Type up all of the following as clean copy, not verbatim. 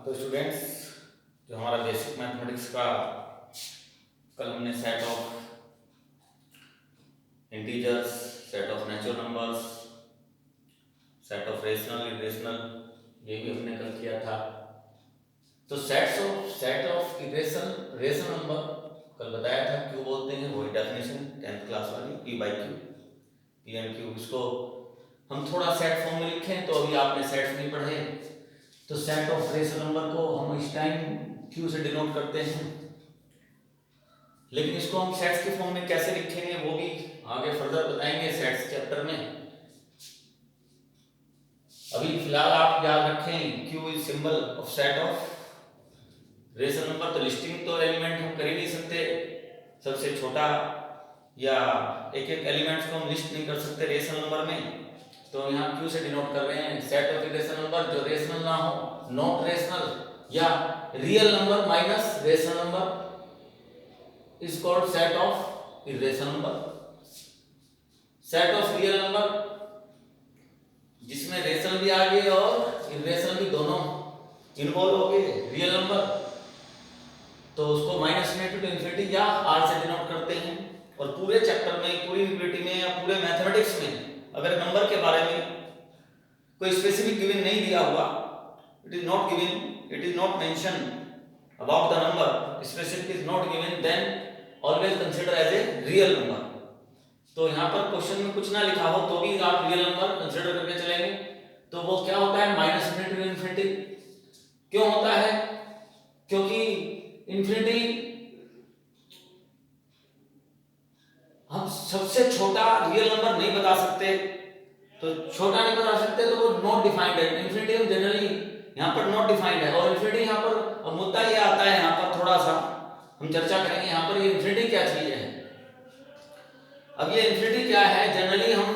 तो स्टूडेंट्स, जो हमारा बेसिक मैथमेटिक्स का कल हमने set of integers, set of natural numbers, set of rational irrational, ये भी हमने कल किया था। तो सेट ऑफ रेशनल नंबर कल बताया था क्यों बोलते हैं, वही डेफिनेशन 10th क्लास वाली, P by Q, P and Q. इसको हम थोड़ा सेट फॉर्म में लिखें, तो अभी आपने सेट्स नहीं पढ़े, तो सेट ऑफ रेशनल नंबर को हम इस टाइम क्यू से डिनोट करते हैं, लेकिन इसको हम सेट्स के फॉर्म में कैसे लिखेंगे वो भी आगे फर्दर बताएंगे सेट्स चैप्टर में। अभी फिलहाल आप याद रखें Q is symbol of set of rational number. तो लिस्टिंग तो एलिमेंट हम कर ही नहीं सकते, सबसे छोटा या एक एक एलिमेंट्स को हम लिस्ट नहीं कर सकते रेशनल नंबर में, तो यहाँ क्यू से डिनोट कर रहे हैं सेट ऑफ इरेशनल नंबर जो रेशनल ना हो, नॉट रेशनल या real number minus rational number is called set of irrational number. Set of real number जिसमें रेशनल भी आ गए और इरेशनल भी दोनों इन्वॉल्व हो गए, रियल नंबर, तो उसको माइनस इनफिनिटी टू इनफिनिटी या आर से डिनोट करते हैं। और पूरे चैप्टर में, पूरी यूनिटी में या पूरे मैथमेटिक्स में अगर नंबर के बारे में कोई स्पेसिफिक गिवन नहीं दिया हुआ, it is not given, it is not mention about the number, specific is not given, then always consider as a real number. तो यहाँ पर क्वेश्चन में कुछ ना लिखा हो तो भी आप रियल नंबर कंसीडर करके चलेंगे। तो वो क्या होता है, माइनस इनफिनिटी टू इनफिनिटी। क्यों होता है? क्योंकि इनफिनिटी हम सबसे छोटा रियल नंबर नहीं बता सकते, तो छोटा नहीं बता सकते तो वो नॉट डिफाइंड है। इनफिनिटी हम जनरली यहाँ पर नॉट डिफाइंड है, और इनफिनिटी यहाँ पर, अब मुद्दा ये आता है यहाँ पर, थोड़ा सा हम चर्चा करेंगे यहाँ पर ये इनफिनिटी क्या चीज है। अब ये इनफिनिटी क्या है, जनरली हम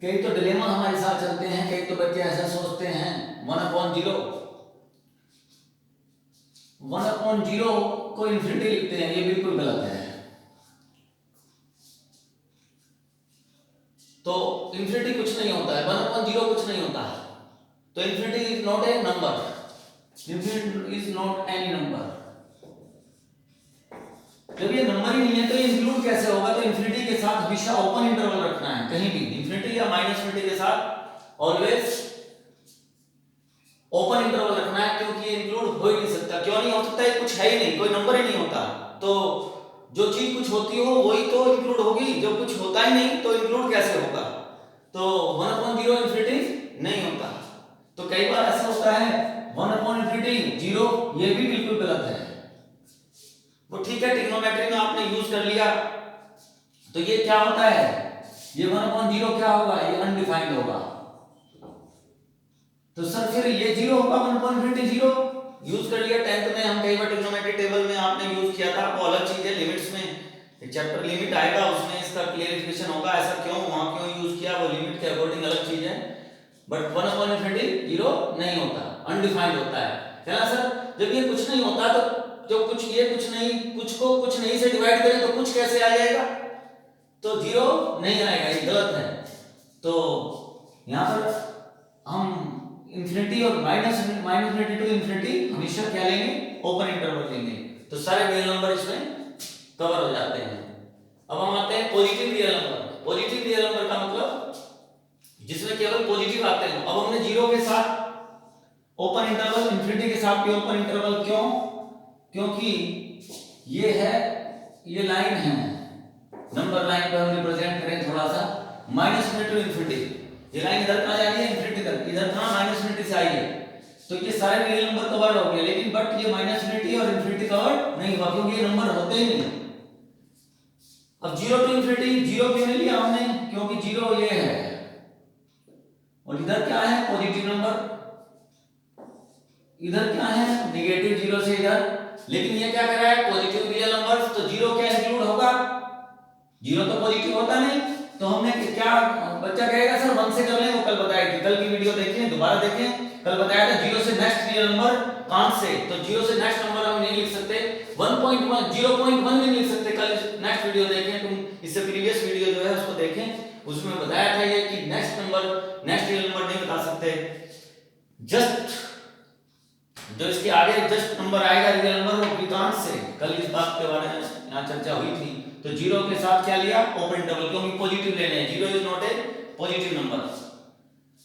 कई तो डिलेमा हमारे साथ चलते हैं, कई तो बच्चे ऐसा सोचते हैं 1/0 को इनफिनिटी लिखते हैं, ये बिल्कुल गलत है। तो इनफिनिटी कुछ नहीं होता है, 1/0 कुछ नहीं होता है। तो infinity is not A number, infinity is not any number. जब ये नंबर ही नहीं है तो ये इंक्लूड कैसे होगा? तो इनफिनिटी के साथ हमेशा ओपन इंटरवल रखना है, कहीं भी इनफिनिटी या माइनस इनफिनिटी के साथ ऑलवेज ओपन इंटरवल रखना है, क्योंकि ये इंक्लूड हो ही नहीं सकता। क्यों नहीं हो सकता? ये कुछ है ही नहीं, कोई नंबर ही नहीं होता। तो जो चीज कुछ होती हो वही तो इंक्लूड होगी, जो कुछ होता ही नहीं तो इंक्लूड कैसे होगा? तो 1/0 इनफिनिटी नहीं होता। तो कई बार ऐसा होता है 1/0, ये भी बिल्कुल गलत है। वो ठीक है, ट्रिग्नोमेट्री में आपने यूज कर लिया, तो ये क्या होता है, ये 1/0 क्या होगा, ये अनडिफाइंड होगा। तो सर फिर ये 0 होगा, 1/0 यूज कर लिया। 10th में हम कई बार ट्रिग्नोमेट्री टेबल में आपने यूज किया था, वो अलग चीज है। लिमिट्स में एक चैप्टर लिमिट आएगा, उसमें इसका क्लियरिफिकेशन होगा, ऐसा क्यों, वहां क्यों यूज किया, वो लिमिट के अकॉर्डिंग अलग चीज है। बट 1/0 नहीं होता, अनडिफाइंड होता है, है ना सर? जब ये कुछ नहीं होता तो जो कुछ, ये कुछ नहीं, कुछ को कुछ नहीं से डिवाइड करें तो कुछ कैसे आ जाएगा? तो 0 नहीं आएगा, ये गलत है। तो यहां पर हम इनफिनिटी और माइनस इनफिनिटी टू इनफिनिटी हमेशा क्या लेंगे, ओपन इंटरवल लेंगे, तो सारे रियल नंबर इसमें कवर हो जाते हैं। अब हम आते हैं positive real number. Positive real number का मतलब जिसमें केवल पॉजिटिव आते हैं। अब हमने 0 के साथ ओपन इंटरवल, इनफिनिटी के साथ भी ओपन इंटरवल, क्यों? क्योंकि ये है, ये लाइन है, नंबर लाइन पर हम रिप्रेजेंट करें थोड़ा सा, माइनस इनफिनिटी टू इनफिनिटी, ये लाइन इधर कहां जा रही है, इनफिनिटी तक, इधर कहां, माइनस इनफिनिटी से आई है, तो ये सारे रियल नंबर कवर हो गए। लेकिन बट ये माइनस इनफिनिटी और इनफिनिटी कवर नहीं हुआ, क्योंकि ये नंबर होते ही नहीं। अब 0 टू इनफिनिटी 0 क्यों नहीं लिया हमने? क्योंकि 0 ये है, और इधर क्या है, पॉजिटिव नंबर, इधर क्या है, नेगेटिव 0 से इधर। लेकिन ये क्या कर रहा है, पॉजिटिव रियल नंबर, तो 0 क्या इंक्लूड होगा? 0 तो पॉजिटिव होता नहीं, तो हमने क्या, बच्चा कहेगा सर 1 से कर लें, वो कल बताई थी, कल की वीडियो देखें, दोबारा देखें, कल बताया था 0 से नेक्स्ट रियल नंबर 5 से, तो 0 से नेक्स्ट नंबर हम नहीं लिख सकते, 1.1 0.1 भी नहीं लिख सकते। कल नेक्स्ट वीडियो देखें, तुम इससे प्रीवियस वीडियो जो है उसको देखें, उसमें बताया था ये कि नेक्स्ट रियल नंबर नहीं बता सकते। जस्ट जो इसके आगे जस्ट नंबर आएगा रियल नंबर वो कृतांश से, कल इस बात के बारे में यहाँ चर्चा हुई थी। तो जीरो के साथ क्या लिया, ओपन इंटरवल, क्योंकि पॉजिटिव लेने हैं, zero is not a positive number.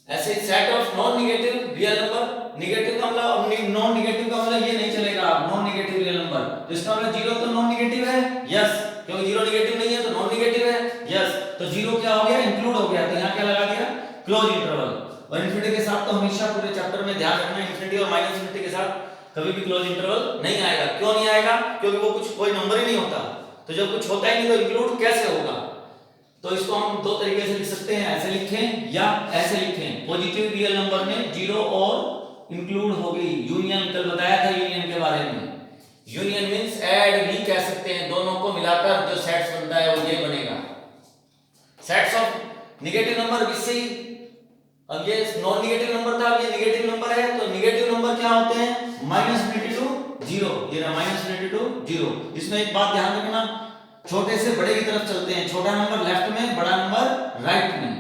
ऐसे set of non negative real number, negative का मतलब नॉन नेगेटिव का मतलब ये नहीं चलेगा नॉन नेगेटिव रियल नंबर, तो इसका मतलब जीरो तो नॉन नेगेटिव है, यस, क्योंकि जीरो नेगेटिव नहीं है तो नॉन नेगेटिव है, यस, तो जीरो क्या हो गया, इंक्लूड हो गया, तो यहाँ क्या लगा दिया, क्लोज इंटरवल। और इन्फिनिटी के साथ तो हमेशा पूरे चैप्टर में ध्यान रखना, इन्फिनिटी और माइनस इन्फिनिटी के साथ कभी भी क्लोज इंटरवल नहीं आएगा। क्यों नहीं आएगा, क्योंकि वो कुछ कोई नंबर ही नहीं होता, तो जब कुछ होता ही नहीं तो इंक्लूड कैसे होगा। तो इसको हम दो तरीके से लिख सकते हैं, ऐसे लिखें या ऐसे लिखें, पॉजिटिव रियल नंबर में जीरो और इंक्लूड होगी, यूनियन, कल बताया था यूनियन के बारे में। यूनियन मींस ऐड भी कह सकते हैं, दोनों को मिलाकर जो सेट्स बनता है वो ये बनेगा, सेट्स ऑफ नेगेटिव नंबर। इससे अब ये नॉन नेगेटिव नंबर था, अब ये नेगेटिव नंबर है, तो नेगेटिव नंबर क्या होते हैं, माइनस इन्फिनिटी टू जीरो, ये रहा माइनस इन्फिनिटी टू जीरो। इसमें एक बात ध्यान रखना, छोटे से बड़े की तरफ चलते हैं, छोटा नंबर लेफ्ट में, बड़ा नंबर राइट में।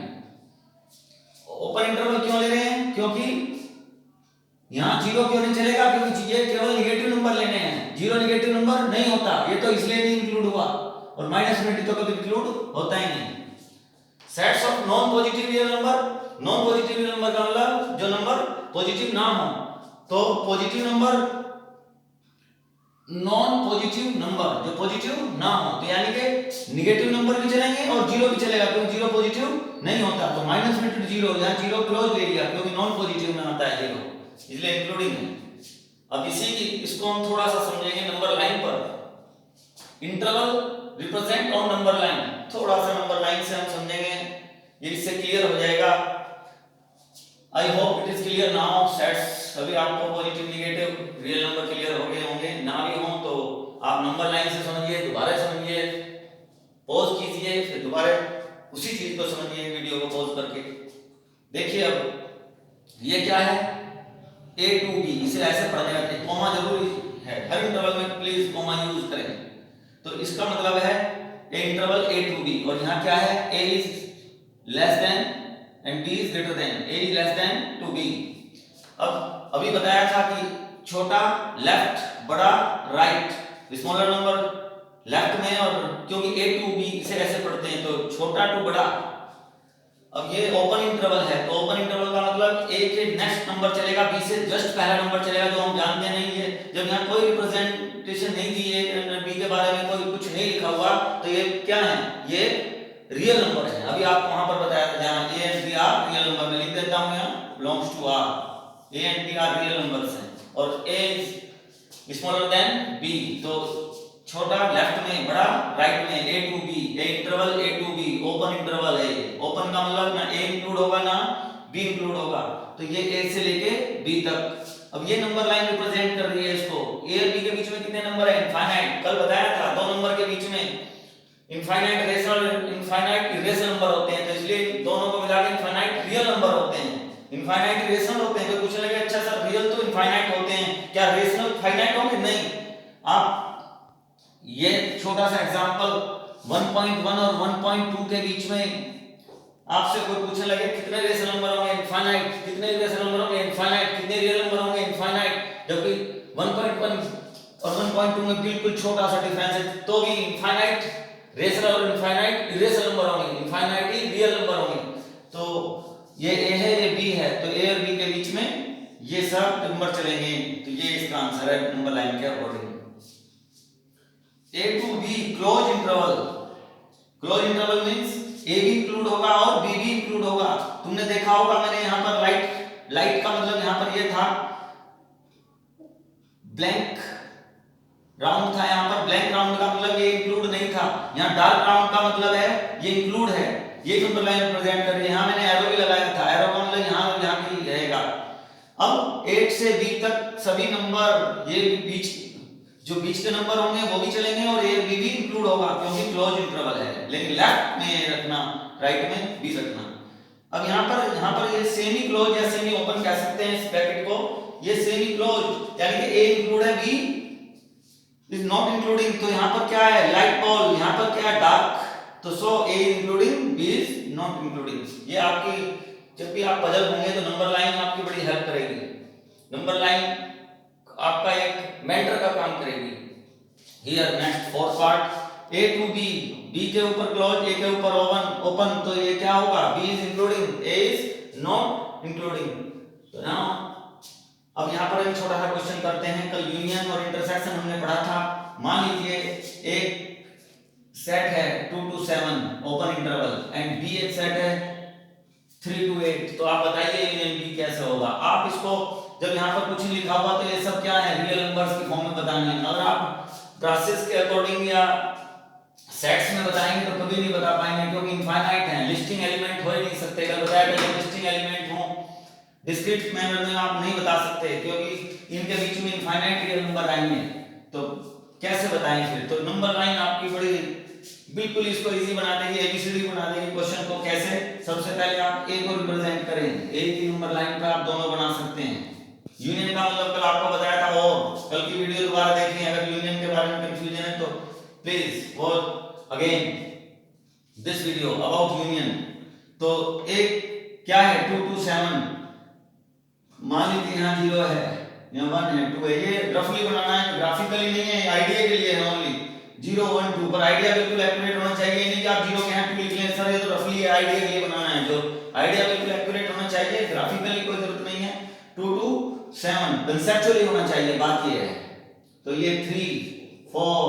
ओपन इंटरवल क्यों ले रहे हैं, क्योंकि यहां जीरो क्यों नहीं चलेगा, क्योंकि ये केवल नेगेटिव नंबर लेने हैं, जीरो नेगेटिव नंबर नहीं होता, ये तो इसलिए नहीं इंक्लूड हुआ, और माइनस इन्फिनिटी तो कभी इंक्लूड होता ही नहीं। Sets of non positive real number, non positive real number का मतलब जो नंबर पॉजिटिव ना हो, तो positive number, non positive number जो पॉजिटिव ना हो, तो यानी कि नेगेटिव नंबर भी चलेंगे और जीरो भी चलेगा, क्योंकि जीरो पॉजिटिव नहीं होता, तो माइनस इन्फिनिटी टू जीरो, यहां जीरो क्लोज ले लिया क्योंकि नॉन पॉजिटिव में आता है जीरो, इसलिए इंक्लूडिंग है। अब इसी की इसको हम थोड़ा सा समझेंगे नंबर लाइन पर। Interval represent on number line, थोड़ा सा नंबर लाइन से हम समझेंगे, ये इससे क्लियर हो जाएगा। I hope it is clear now sets. अभी आपको positive negative real number clear हो गए होंगे, ना भी हो तो आप नंबर लाइन से समझिए, दोबारा समझिए, पॉज कीजिए, फिर दोबारा उसी चीज को समझिए वीडियो को पॉज करके। देखिए अब ये क्या है, a to b, इसे ऐसे पढ़ने आते हैं, कॉमा जरूरी है, हर इंटरवल में प्लीज कॉमा यूज करें। तो इसका मतलब है a interval a to b, और यहाँ क्या है, a is less than and b is greater than, a is less than to b। अब अभी बताया था कि छोटा लेफ्ट, बड़ा राइट, स्मॉलर नंबर लेफ्ट में, और क्योंकि a to b इसे ऐसे पढ़ते हैं तो छोटा टू बड़ा। अब ये ओपन इंटरवल है, तो ओपन इंटरवल का मतलब a के नेक्स्ट नंबर चलेगा b से जस्ट पहला नंबर चलेगा, जो हम जानते नहीं है। जब यहाँ कोई रिप्रेजेंटेशन नहीं दी है, b के बारे में कोई कुछ नहीं लिखा हुआ, तो ये क्या है, ये रियल नंबर है। अभी आपको वहां पर बताया था, जहां a and b are real number में लिख देता हूं, यहाँ belongs to r, a and b are real numbers हैं, और a is smaller than b, तो छोटा लेफ्ट में, बड़ा राइट में, a to b, a interval a to b, open interval है। ओपन का मतलब ना a इंक्लूड होगा ना b इंक्लूड होगा, तो ये a से लेके b तक। अब ये नंबर लाइन रिप्रेजेंट कर रही है इसको, a और b के बीच में कितने नंबर है, इनफाइनाइट, कल बताया था, दो नंबर के बीच में infinite rational, infinite irrational number होते हैं, तो इसलिए दोनों को मिलाकर इनफाइनाइट रियल नंबर होते हैं। इनफाइनाइट रेशनल होते हैं, तो पूछने लगे अच्छा सर रियल तो इनफाइनाइट होते हैं, क्या रेशनल फाइनाइट होंगे, नहीं। आप ये छोटा सा एग्जांपल 1.1 और 1.2 के बीच में आपसे कोई पूछने लगे कितने रेशनल नंबर होंगे, इनफाइनाइट, कितने रेशनल नंबर होंगे, इनफाइनाइट, कितने रियल नंबर होंगे, इनफाइनाइट, जबकि 1.1 और 1.2 में बिल्कुल छोटा सा डिफरेंस है, तो भी इनफाइनाइट रेशनल और इनफाइनाइट इरेशनल नंबर होंगे, इनफाइनाइट ही रियल नंबर होंगे। तो ये a है, ये b है, तो a और b के बीच में ये सब नंबर चलेंगे, तो ये इसका आंसर है नंबर लाइन के according. a to b close interval, close interval means a भी इंक्लूड होगा और b भी इंक्लूड होगा। तुमने देखा होगा, मैंने यहाँ पर लाइट का मतलब यहाँ पर ये था ब्लैंक राउंड था, यहाँ पर ब्लैंक राउंड का मतलब ये इंक्लूड नहीं था, यहाँ डार्क राउंड का मतलब है ये इंक्लूड है, ये नंबर लाइन रिप्रेजेंट कर रही है। यहाँ मैंने एरो भी लगाया था, एरो का मतलब यहाँ की रहेगा। अब 8 से b तक सभी नंबर, ये बीच जो बीच के नंबर होंगे वो भी चलेंगे, और a b भी इंक्लूड होगा क्योंकि क्लोज इंटरवल है, लेकिन लेफ्ट में रखना, राइट में b रखना। अब यहाँ पर ये सेमी क्लोज या सेमी ओपन कह सकते हैं इस ब्रैकेट को, ये सेमी क्लोज यानी कि a इंक्लूड है, b इज नॉट इंक्लूडिंग, तो यहाँ पर क्या है लाइट बॉल, यहाँ पर क्या है डार्क, तो सो a including b is not including. ये आपकी जब भी आप पजल होंगे तो नंबर लाइन आपकी बड़ी हेल्प करेगी। नंबर लाइन नहीं करेगी। Here next fourth part, A to B, B के ऊपर क्लोज, ए के ऊपर ओपन, तो ये क्या होगा, B is including, A is not including. तो ना अब यहाँ पर एक छोटा सा क्वेश्चन करते हैं। कल यूनियन और इंटरसेक्शन हमने पढ़ा था। मान लीजिए एक सेट है 2 to 7 open interval and B एक सेट है 3 to 8, तो आप बताइए यूनियन बी कैसे होगा। आप इसको जब यहाँ पर कुछ नहीं लिखा हुआ तो ये सब क्या है, रियल नंबर्स की फॉर्म में बताने हैं। अगर आप क्लासेस के अकॉर्डिंग या सेट्स में बताएंगे तो कभी नहीं बता पाएंगे, क्योंकि इनफाइनाइट है, लिस्टिंग एलिमेंट हो ही नहीं सकते। कल बताया था लिस्टिंग एलिमेंट हो डिस्क्रीट मैनर में आप नहीं बता सकते, क्योंकि इनके बीच में इनफाइनाइट रियल नंबर आएंगे, तो कैसे बताएंगे फिर। तो नंबर लाइन आपकी बड़ी बिल्कुल इसको इजी बना देगी, एबीसीडी बना देगी क्वेश्चन को। कैसे, सबसे पहले आप ए को रिप्रेजेंट करें, ए की नंबर लाइन पर आप दोनों बना सकते हैं। यूनियन का मतलब कल आपको बताया था, और कल की वीडियो दोबारा देखें अगर यूनियन के बारे में कंफ्यूजन है तो please watch again this video about union. तो एक क्या है 2 to 7, मान लीजिए यहाँ 0 है, यहाँ 1 है, 2 है, ये रफली बनाना है, ग्राफिकली नहीं है, आइडिया के लिए है ओनली। 0 1 2 पर आइडिया बिल्कुल एक्यूरेट होना चाहिए, नहीं कि आप 0 के यहाँ 2 लिख लें सर, ये तो रफली है, आइडिया के लिए बनाना है। जो आइडिया बिल्कुल एक्यूरेट होना चाहिए, ग्राफिकली कोई जरूरत नहीं है। 2 to 7 कंसेप्चुअली होना चाहिए, बात ये है। तो ये 3 4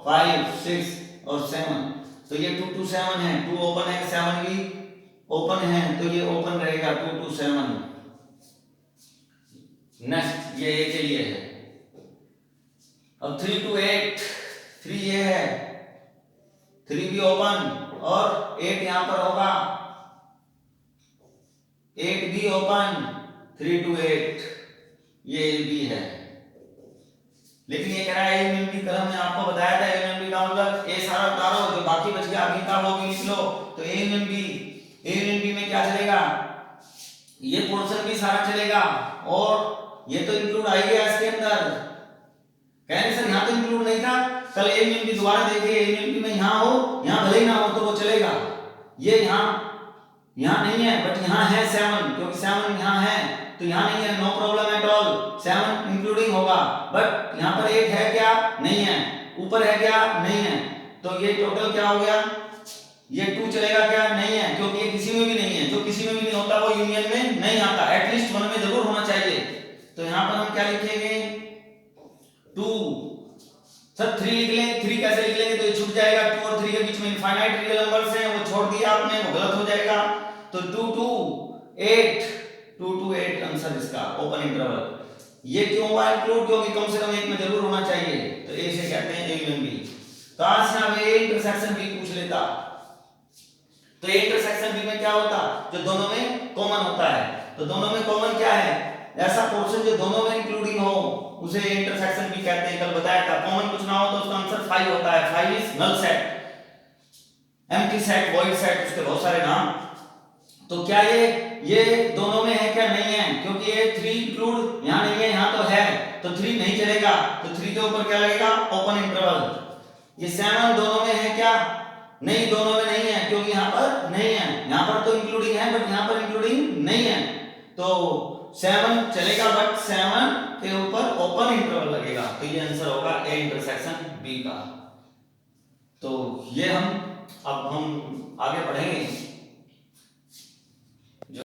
5 6 और 7, तो ये 2 to 7 है, 2 ओपन है, 7 भी ओपन है, तो ये ओपन रहेगा 2 to 7। नेक्स्ट ये ए के लिए है। अब 3 to 8, 3 ये है, 3 भी ओपन और 8 यहां पर होगा, 8 भी ओपन, 3 to 8 ये भी है। लेकिन ये कह रहा है ए भी कलम में आपको बताया था, ए भी का मतलब ए सारा उतारो, जो बाकी बच गया अभी का वो भी लिख लो। तो ए भी में क्या चलेगा, ये पोर्शन भी सारा चलेगा, और ये तो इंक्लूड आ गया इसके अंदर। कहने सर यहाँ तो इंक्लूड नहीं था, कल ए भी दोबारा देखिए, ए में यहाँ हो, यहाँ भले ही ना हो तो वो चलेगा। ये यहाँ नहीं है, बट यहाँ है 7, क्योंकि 7 यहाँ है, तो यहाँ नहीं है, no problem at all, 7 including होगा। बट यहाँ पर 8 है क्या, नहीं है, ऊपर है क्या, नहीं है, तो ये टोटल क्या हो गया, ये 2 चलेगा क्या, नहीं है, क्योंकि ये किसी में भी नहीं है। जो किसी में भी नहीं होता वो यूनियन में नहीं आता, एटलीस्ट 1 में जरूर होना चाहिए। तो यहाँ पर हम क्या लिखेंगे, 2 सर 3 लिख लेंगे, 3 कैसे लिख लेंगे, तो ये छूट जाएगा, 2 और 3 के बीच में इनफाइनाइट रियल नंबर्स हैं, वो छोड़ दिया आपने, वो गलत हो जाएगा। तो 2 to 8 आंसर इसका ओपन इंटरवल। ये क्यों हुआ इंक्लूड, क्योंकि कम से कम एक में जरूर होना चाहिए, तो ए से कहते हैं ए यूनियन बी। काश ना ए इंटरसेक्शन बी पूछ लेता, तो ए इंटरसेक्शन बी में क्या होता, जो दोनों में कॉमन होता है। तो दोनों में कॉमन क्या है, ऐसा पोर्शन जो दोनों में इंक्लूडिंग हो उसे इंटरसेक्शन भी कहते हैं। कल बताया था, कॉमन कुछ ना हो तो उसका आंसर 5 होता है। 5 is null set, empty set, void set, उसके बहुत सारे नाम। तो क्या ये दोनों में है क्या, नहीं है, क्योंकि ये 3 इंक्लूड यहाँ नहीं है, यहाँ तो है, तो 3 नहीं चलेगा, तो 3 के ऊपर क्या लगेगा, ओपन इंटरवल। ये 7 दोनों में है क्या, नहीं, दोनों में नहीं है, क्योंकि यहाँ पर नहीं है, यहाँ पर तो इंक्लूडिंग है बट यहाँ पर इंक्लूडिंग नहीं है, तो 7 चलेगा, बट 7 के ऊपर ओपन इंटरवल लगेगा, तो ये आंसर होगा ए इंटरसेक्शन बी का। तो ये अब हम आगे बढ़ेंगे।